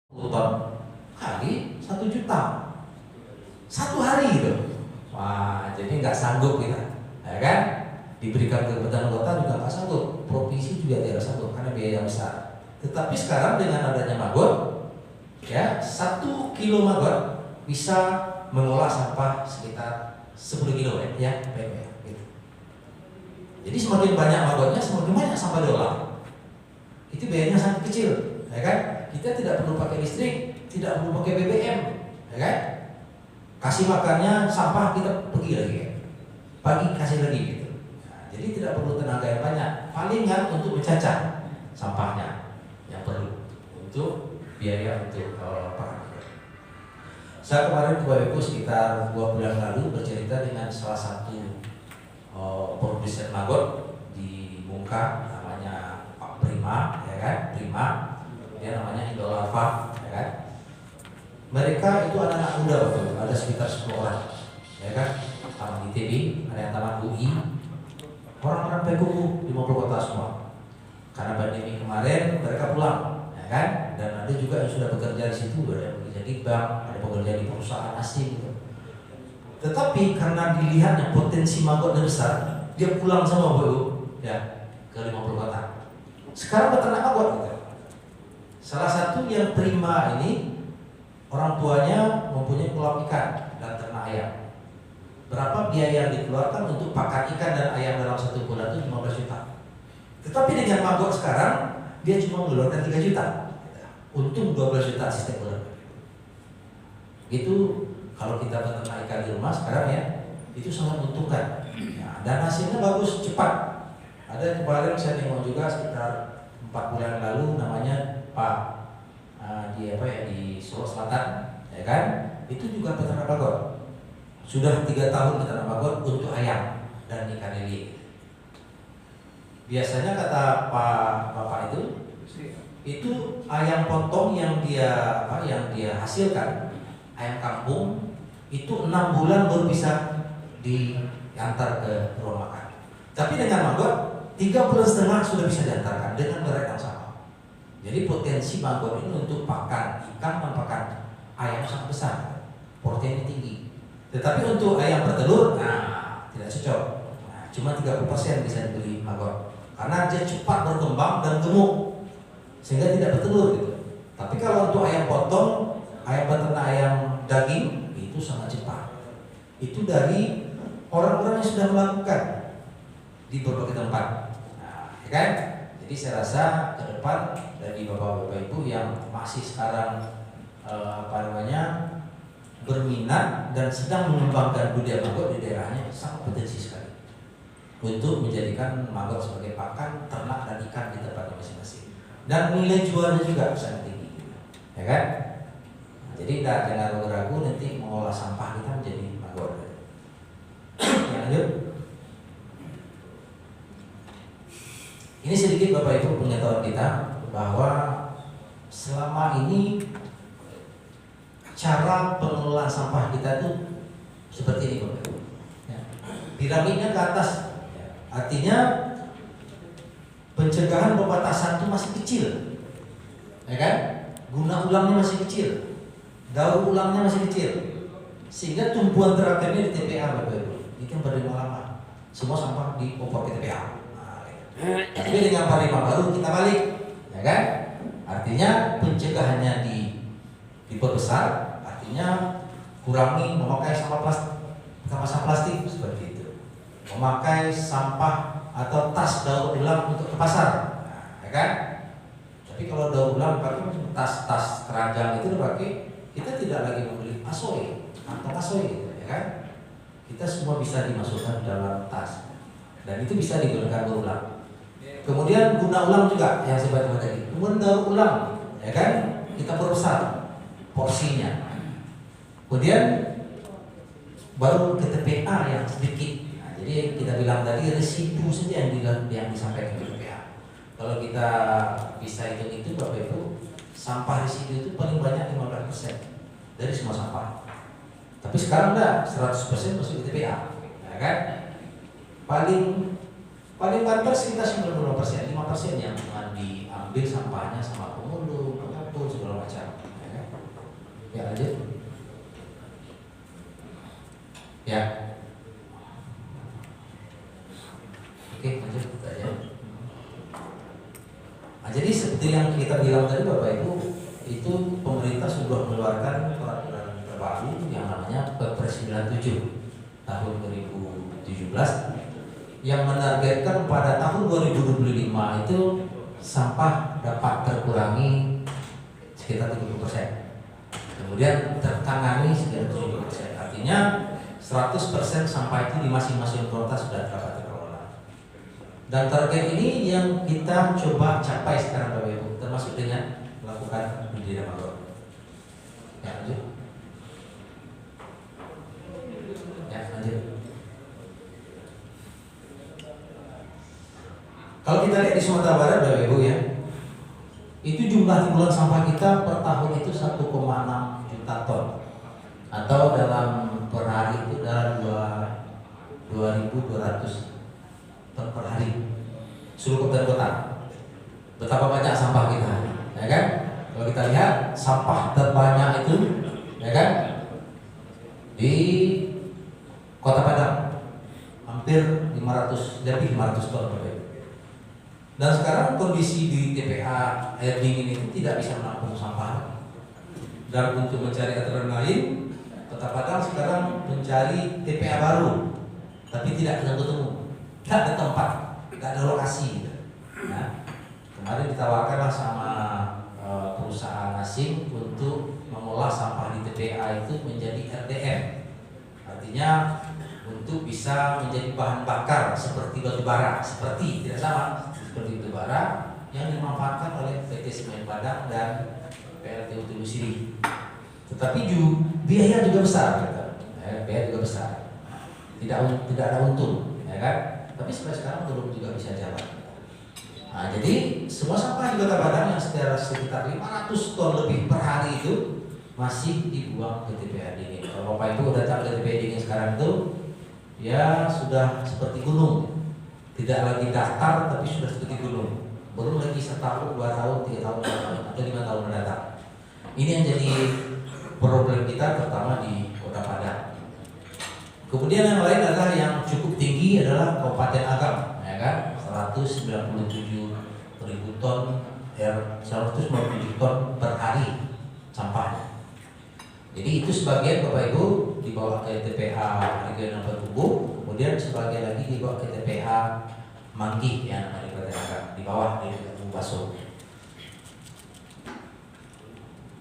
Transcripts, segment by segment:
ton kali 1 juta 1 hari gitu. Wah, jadi nggak sanggup kita, ya kan? Diberikan ke kabupaten kota juga nggak sanggup, provinsi juga tidak sanggup karena biaya besar. Tetapi sekarang dengan adanya Maggot, ya 1 kilo Maggot bisa mengolah sampah sekitar 10 kilo ya, gitu. Jadi semakin banyak Maggotnya, semakin banyak sampah diolah. Itu biayanya sangat kecil, ya kan? Kita tidak perlu pakai listrik, tidak perlu pakai BBM, ya kan? Kasih makannya sampah kita pergi lagi, ya? Pagi kasih lagi gitu. Nah, jadi tidak perlu tenaga yang banyak, palingan untuk mencacah sampahnya yang perlu untuk biaya untuk saya kemarin ke Bapak Ibu sekitar 2 bulan lalu bercerita dengan salah satu produsen Maggot di Mungka, namanya Pak Prima, ya kan? Prima, dia namanya Indolarva, ya kan? Mereka itu anak-anak muda betul, ada sekitar 10 orang, ya kan? Taman ITB, ada yang taman UI, orang-orang PKU 50 kota semua. Karena pandemi kemarin mereka pulang, ya kan? Dan ada juga yang sudah bekerja di situ, ada yang bekerja di bank, ada bekerja di perusahaan asing gitu. Tetapi karena dilihatnya potensi Maggot besar, dia pulang sama Bu, ya, ke 50 kota. Sekarang peternak Maggot gitu. Salah satu yang Prima ini orang tuanya mempunyai kolam ikan dan ternak ayam. Berapa biaya yang dikeluarkan untuk pakan ikan dan ayam dalam 1 bulan itu 15 juta. Tetapi dengan Maggot sekarang dia cuma mengeluarkan 3 juta. Untung 12 juta setiap bulan. Itu kalau kita beternak ikan di rumah sekarang ya, itu sangat menguntungkan. Nah, dan hasilnya bagus, cepat. Ada kemarin saya tengok juga sekitar 4 bulan lalu, namanya Pak di Solo Selatan, ya kan? Itu juga peternak Maggot. Sudah 3 tahun peternak Maggot untuk ayam dan ikan lele. Biasanya kata Bapak itu ayam potong yang dia hasilkan, ayam kampung itu 6 bulan baru bisa diantar ke ruang makan. Tapi dengan Maggot 3,5 bulan sudah bisa diantarkan dengan berat yang sama. Jadi potensi Maggot ini untuk pakan ikan dan pakan ayam sangat besar, proteinnya tinggi. Tetapi untuk ayam bertelur, tidak cocok. Nah, cuma 30% bisa dibeli Maggot karena dia cepat berkembang dan gemuk sehingga tidak bertelur gitu. Tapi kalau untuk ayam potong, ayam peternak ayam daging itu sangat cepat. Itu dari orang-orang yang sudah melakukan di berbagai tempat, ya kan? Jadi saya rasa ke depan dari bapak-bapak ibu yang masih sekarang berminat dan sedang mengembangkan budaya Maggot di daerahnya sangat potensi sekali untuk menjadikan Maggot sebagai pakan ternak dan ikan di tempat masing-masing. Dan nilai jualnya juga sangat tinggi, ya kan? Jadi jangan ragu-ragu nanti mengolah sampah kita menjadi Maggot. Lanjut. Ini sedikit Bapak Ibu pengetahuan kita bahwa selama ini cara pengelolaan sampah kita itu seperti ini Bapak Ibu. Ya. Piramidnya ke atas, ya. Artinya pencegahan pembatasan itu masih kecil, ya kan? Guna ulangnya masih kecil, daur ulangnya masih kecil, sehingga tumpuan terakhirnya di TPA Bapak Ibu. Itu yang berdiri lama, semua sampah dioper ke TPA. Tapi dengan paradigma baru kita balik, ya kan? Artinya pencegahannya diperbesar, artinya kurangi memakai sampah plastik seperti itu, memakai sampah atau tas daur ulang untuk ke pasar, ya kan? Tapi kalau daur ulang pakai tas keranjang itu dipakai, kita tidak lagi membeli asoy atau asoy, gitu, ya kan? Kita semua bisa dimasukkan dalam tas dan itu bisa digunakan berulang. Kemudian guna ulang juga yang saya baca tadi. Kemudian daur ulang, ya kan? Kita perbesar porsinya. Kemudian baru ke TPA yang sedikit. Nah, jadi kita bilang tadi residu saja yang disampaikan ke TPA. Kalau kita bisa hitung itu Bapak Ibu, sampah residu itu paling banyak 15% dari semua sampah. Tapi sekarang enggak, 100% masuk ke TPA, ya kan? Paling banter sekitar 95%, 5% yang diambil sampahnya sama pemulung, pengepul segala macam. Ya, lanjut. Ya. Oke, lanjut aja. Nah, jadi seperti yang kita bilang tadi Bapak Ibu, itu pemerintah sudah mengeluarkan peraturan terbaru yang namanya Perpres 97 tahun 2017 yang menargetkan pada tahun 2025 itu sampah dapat terkurangi sekitar 30%. Kemudian tertangani sekitar 70%. Artinya 100% sampah itu di masing-masing kota sudah dapat terkelola. Dan target ini yang kita coba capai sekarang Bapak Ibu, termasuk dengan melakukan uji demo. Ya, lanjut. Ya, lanjut. Kalau kita lihat di Sumatera Barat Bapak Ibu ya, itu jumlah timbulan sampah kita per tahun itu 1,6 juta ton, atau dalam per hari itu dalam 2.200 ton per hari seluruh kabupaten kota. Betapa banyak sampah kita, ya kan? Kalau kita lihat sampah terbanyak itu, ya kan, di Kota Padang, hampir 500 ton Bapak Ibu. Dan sekarang kondisi di TPA air dingin itu tidak bisa menampung sampah. Dan untuk mencari aturan lain, Kota Padang sekarang mencari TPA baru, tapi tidak ketemu, tidak ada tempat, tidak ada lokasi. Nah, kemarin ditawarkanlah sama perusahaan asing untuk mengolah sampah di TPA itu menjadi RDM, artinya untuk bisa menjadi bahan bakar seperti batu bara, seperti tidak sama seperti batu bara yang dimanfaatkan oleh PT Semen Padang dan PLTU Telusiri. Tetapi biaya juga besar, biaya juga besar. Tidak ada untung, ya kan? Tapi sampai sekarang belum juga bisa jalan. Nah, jadi semua sampah di Kota Padang yang sekitar 500 ton lebih per hari itu masih dibuang ke TPA dingin. Kalau Bapak Ibu datang ke TPA dingin sekarang itu, ya sudah seperti gunung. Tidak lagi datar tapi sudah seperti gunung. Belum lagi 1 tahun, 2 tahun, 3 tahun, 4 tahun atau 5 tahun mendatang. Ini yang jadi problem kita terutama di Kota Padang. Kemudian yang lain adalah yang cukup tinggi adalah Kabupaten Agam, ya kan? 197.000 ton, 197 ton per hari sampahnya. Jadi itu sebagian Bapak Ibu dibawa ke TPA Regional Perhubung, kemudian sebagian lagi dibawa ke TPA Manggih yang ada di Kabupaten Agam, di bawah di Baso.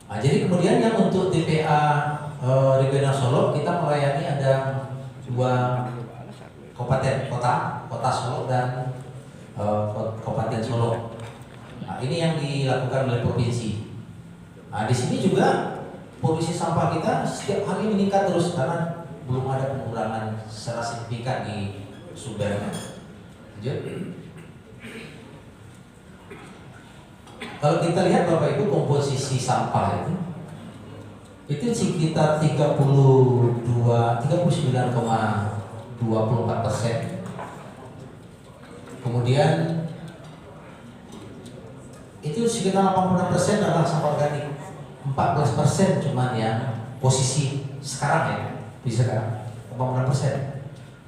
Nah, jadi kemudian yang untuk TPA Regional Solo kita melayani ada 2 kabupaten kota Solo dan Kabupaten Solo. Nah, ini yang dilakukan oleh provinsi. Nah, di sini juga polusi sampah kita setiap hari meningkat terus karena belum ada pengurangan secara signifikan di sumbernya. Lanjut. Kalau kita lihat Bapak Ibu komposisi sampah itu sekitar 39,24%. Kemudian itu sekitar 86% adalah sampah organik. 14% cuman yang posisi sekarang ya, bisa kan 86%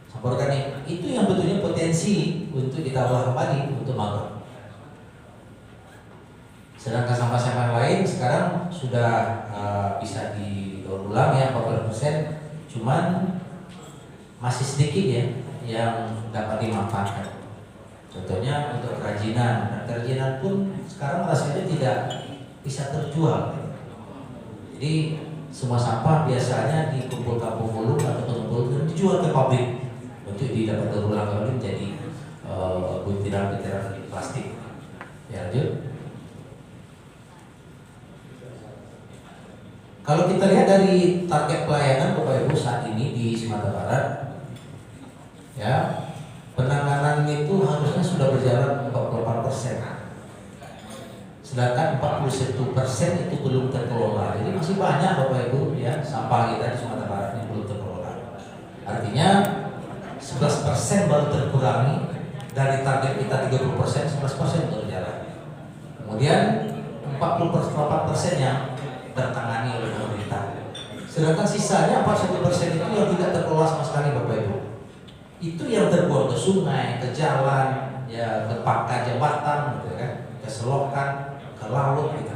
sampah organik itu yang betulnya potensi untuk kita olah kembali untuk mangrove. Sedangkan sampah-sampah lain sekarang sudah bisa didaur ulang ya 40%, cuman masih sedikit ya yang dapat dimanfaatkan. Contohnya untuk kerajinan, dan kerajinan pun sekarang rasanya tidak bisa terjual. Jadi semua sampah biasanya dikumpulkan pemulung atau pengumpul dan dijual ke pabrik untuk didapat daur ulang kembali menjadi butiran-butiran plastik. Ya, lanjut. Kalau kita lihat dari target pelayanan Bapak Ibu saat ini di Sumatera Barat, ya penanganan itu harusnya sudah berjalan 48%. Sedangkan 41% itu belum terkelola. Jadi masih banyak Bapak Ibu ya sampah kita di Sumatera Barat yang belum terkelola. Artinya 11% baru terkurangi dari target kita 30%, 11% baru jalan. Kemudian 48% yang tertangani oleh pemerintah. Sedangkan sisanya 41% itu yang tidak terkelola sama sekali Bapak Ibu. Itu yang terbuang ke sungai, ke jalan, ya ke pangkal jembatan, gitu kan, ke selokan, ke laut, gitu.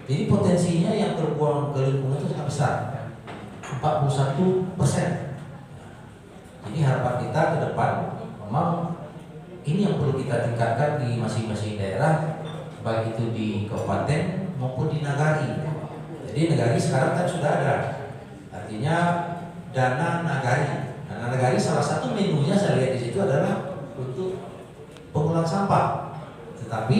Jadi potensinya yang terbuang ke lingkungan itu sangat besar, 41%. Jadi harapan kita ke depan memang ini yang perlu kita tingkatkan di masing-masing daerah, baik itu di kabupaten maupun di nagari. Jadi nagari sekarang kan sudah ada, artinya dana nagari. Dana nagari salah satu menunya saya lihat di situ adalah untuk pengolahan sampah. Tetapi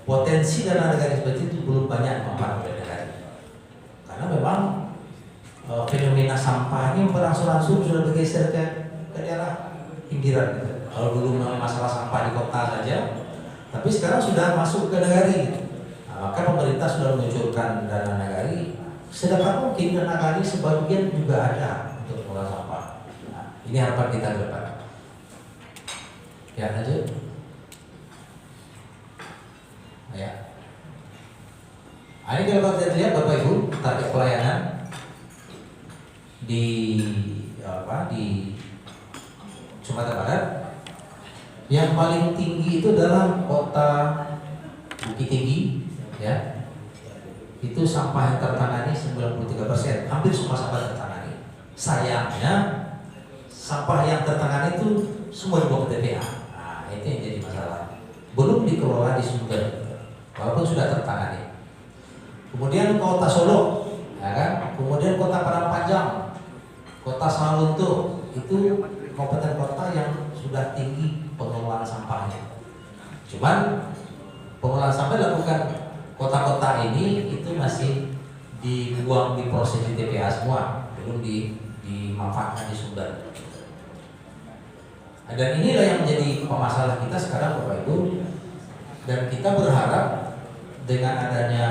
potensi dana nagari seperti itu belum banyak manfaat oleh nagari. Karena memang fenomena sampah ini berangsur-angsur sudah bergeser ke daerah pinggiran. Gitu. Kalau dulu masalah sampah di kota saja, tapi sekarang sudah masuk ke nagari. Maka pemerintah sudah meluncurkan dana nagari. Sedapat mungkin dana nagari sebagian juga ada untuk mengolah sampah. Nah, ini harapan kita ke depan. Ya, lanjut. Ya. Ini kalau kita lihat Bapak Ibu, target pelayanan di Sumatera Barat yang paling tinggi itu adalah kota Bukit Tinggi. Ya, itu sampah yang tertangani 93%, hampir semua sampah tertangani. Sayangnya sampah yang tertangani itu semua dibawa ke TPA. Nah, itu yang jadi masalah. Belum dikelola di sumber, walaupun sudah tertangani. Kemudian kota Solo, ya kan? Kemudian kota Padang Panjang, kota Sawalunto, itu kabupaten kota yang sudah tinggi pengelolaan sampahnya. Cuman pengelolaan sampah dilakukan kota-kota ini itu masih dibuang di proses di TPA semua, belum dimanfaatkan di sumber. Dan inilah yang menjadi pemasalah kita sekarang Bapak Ibu. Dan kita berharap dengan adanya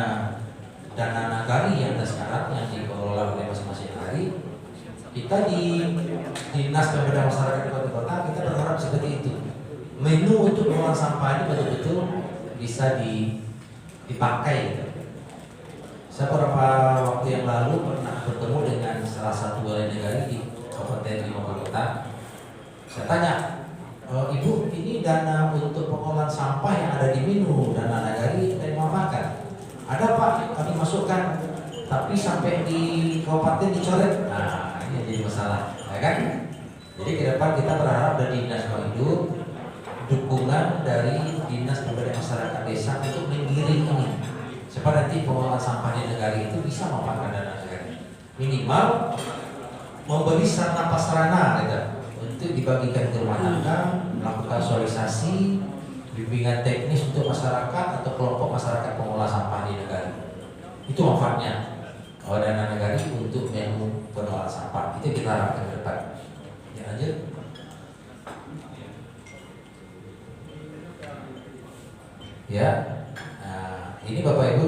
dana nagari yang ada sekarang yang dikelola oleh masing-masing nagari, kita di Dinas Pemberdayaan Masyarakat di kota-kota kita berharap seperti itu. Menu untuk mengolah sampah ini betul-betul bisa dipakai. Saya beberapa waktu yang lalu pernah bertemu dengan salah satu balai negara di Kabupaten Kota. Saya tanya, Ibu, ini dana untuk pengolahan sampah yang ada di Minu, dana nagari dan dimanfaatkan? Ada Pak, kami masukkan, tapi sampai di kabupaten dicoret. Nah, ini jadi masalah, ya kan? Jadi ke depan kita berharap dari Dinas Lingkungan Hidup dukungan dari Dinas Pemberdayaan Masyarakat Desa untuk menggiring ini supaya nanti pengelolaan sampah di negara itu bisa memanfaatkan dana negara. Minimal memberi sarana prasarana gitu, untuk dibagikan ke rumah tangga, melakukan sosialisasi, bimbingan teknis untuk masyarakat atau kelompok masyarakat pengolah sampah di negara. Itu manfaatnya kalau dana negara untuk menu pengelolaan sampah. Itu kita harapkan ke depan. Ya, lanjut. Ya, nah, ini Bapak Ibu.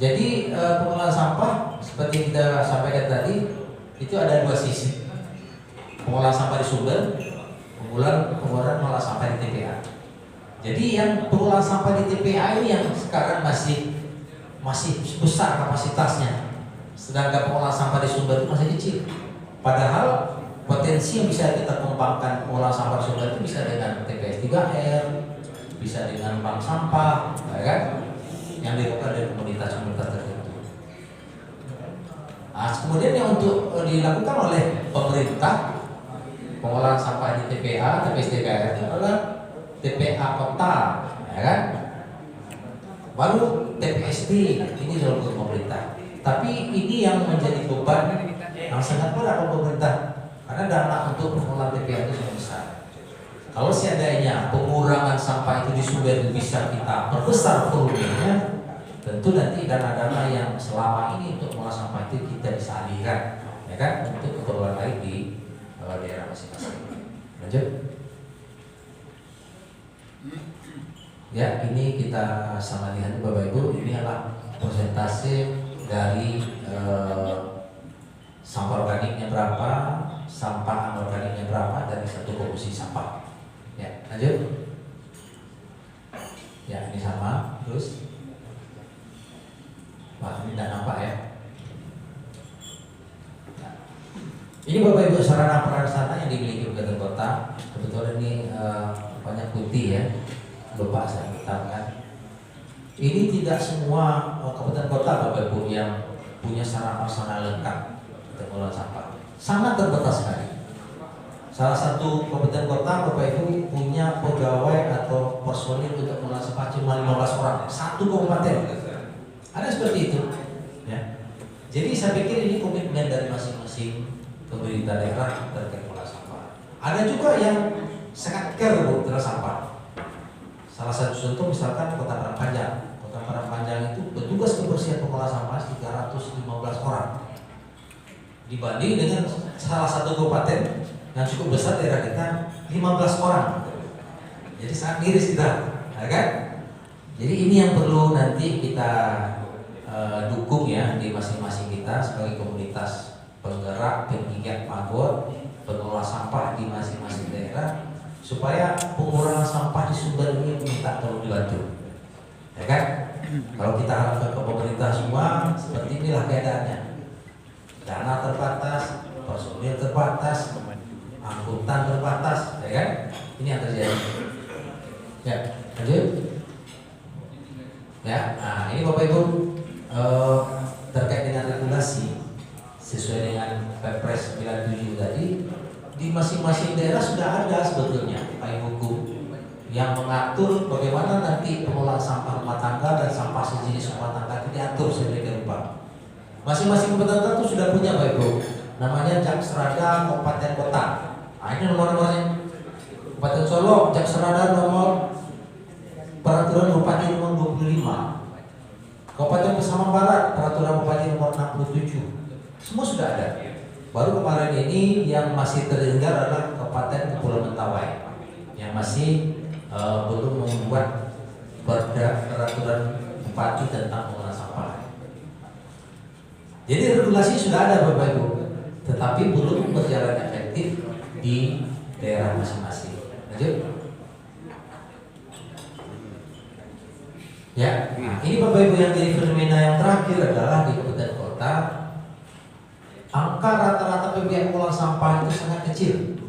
Jadi pengelolaan sampah seperti kita sampaikan tadi itu ada dua sisi. Pengolahan sampah di sumber, pengolahan mengolah sampah di TPA. Jadi yang pengolahan sampah di TPA ini yang sekarang masih besar kapasitasnya, sedangkan pengolahan sampah di sumber itu masih kecil. Padahal potensi yang bisa kita kembangkan pengolahan sampah di sumber itu bisa dengan TPS 3R, bisa dengan bank sampah, ya kan? Yang dilakukan dari komunitas-komunitas tertentu. Nah, kemudian yang untuk dilakukan oleh pemerintah pengolahan sampah di TPA, TPS 3R itu adalah TPA kota, ya kan? Baru TPSD ini jalur pemerintah. Tapi ini yang menjadi beban yang sangat berat untuk pemerintah karena dana untuk pengelolaan TPA itu sangat besar. Kalau seandainya pengurangan sampah itu di sumber itu bisa kita perbesar volumenya, tentu nanti dana-dana yang selama ini untuk mengolah sampah itu kita bisa alihkan, ya kan, untuk keperluan lain di daerah masing-masing. Lanjut. Ya, ini kita sama lihat Bapak Ibu, ini adalah persentase dari sampah organiknya berapa, sampah anorganiknya berapa dari satu komposisi sampah. Ya, lanjut. Ya, ini sama terus. Wah, ini tidak nampak ya. Ini Bapak Ibu sarana prasarana yang dimiliki kabupaten kota. Kebetulan ini banyak putih ya, lupa saya katakan. Ini tidak semua kabupaten kota Bapak Ibu yang punya sarana prasarana lengkap untuk mengelola sampah. Sangat terbatas sekali. Salah satu kabupaten kota Bapak Ibu punya pegawai atau personil untuk mengelola sampah cuma 15 orang, satu kabupaten. Ada seperti itu. Ya. Jadi saya pikir ini komitmen dari masing-masing pemerintah daerah terkait mengelola sampah. Ada juga yang sangat care terhadap sampah. Salah satu contoh misalkan Kota Parangpanjang. Kota Parangpanjang itu petugas kebersihan pengelola sampah 315 orang. Dibanding dengan salah satu kabupaten yang cukup besar daerah kita 15 orang. Jadi sangat miris kita, ya kan? Jadi ini yang perlu nanti kita dukung ya di masing-masing kita sebagai komunitas penggerak, penggiat maggot, pengelola sampah di masing-masing daerah, supaya pengurangan sampah di Sumber ini minta tolong dibantu, ya kan? Kalau kita harapkan ke pemerintah semua, seperti inilah keadaannya. Dana terbatas, personil terbatas, angkutan terbatas, ya kan? Ini yang terjadi. Ya, lanjut. Ya, nah ini Bapak Ibu terkait dengan regulasi. Sesuai dengan Perpres 97 tadi, di masing-masing daerah sudah ada sebetulnya payung hukum yang mengatur bagaimana nanti pengelolaan sampah rumah tangga dan sampah sejenis rumah tangga itu diatur sedemikian rupa. Masing-masing kabupaten itu sudah punya Bapak Ibu, namanya Jaksrada Kabupaten Kota. Nah, ini nomor-nomornya. Kabupaten Solo, Jaksrada nomor Peraturan Bupati nomor 25. Kabupaten Pasaman Barat, Peraturan Bupati nomor 67. Semua sudah ada. Baru kemarin ini yang masih terdengar adalah Kabupaten Kepulauan Mentawai yang masih belum membuat peraturan bupati tentang pengelolaan sampah. Jadi regulasi sudah ada Bapak Ibu, tetapi belum berjalan efektif di daerah masing-masing. Lanjut. Ya, nah, ini Bapak Ibu yang jadi fenomena yang terakhir adalah di kabupaten kota. Angka rata-rata PBM pengelolaan sampah itu sangat kecil,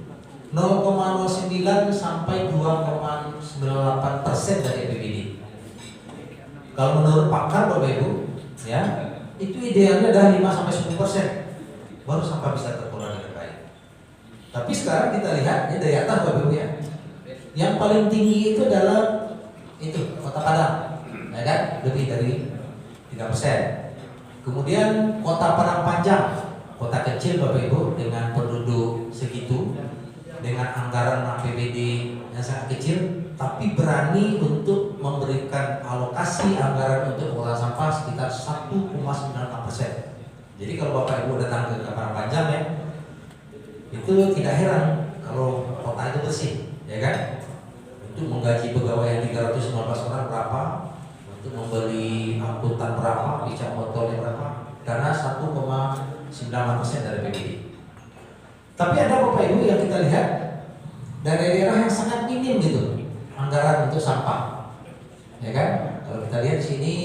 0,09 sampai 2,98% dari APBD. Kalau menurut pakar Bapak Ibu, ya itu idealnya adalah 5 sampai 10%, baru sampah bisa terkelola dengan baik. Tapi sekarang kita lihat ini dari atas Bapak Ibu ya, yang paling tinggi itu adalah itu Kota Padang, ya kan, lebih dari 3%. Kemudian Kota Parangpanjang, kota kecil Bapak Ibu dengan penduduk segitu, dengan anggaran APBD yang sangat kecil, tapi berani untuk memberikan alokasi anggaran untuk pengelolaan sampah sekitar 1,96%. Jadi kalau Bapak Ibu datang ke Parangpanjang ya, itu tidak heran kalau kota itu bersih, ya kan? Untuk menggaji pegawai yang 315 orang berapa, untuk membeli angkutan berapa, becak motornya berapa, karena 1,9% dari PBD. Tapi ada Bapak Ibu yang kita lihat dari daerah yang sangat minim gitu anggaran untuk sampah, ya kan? Kalau kita lihat di sini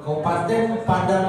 Kabupaten Padang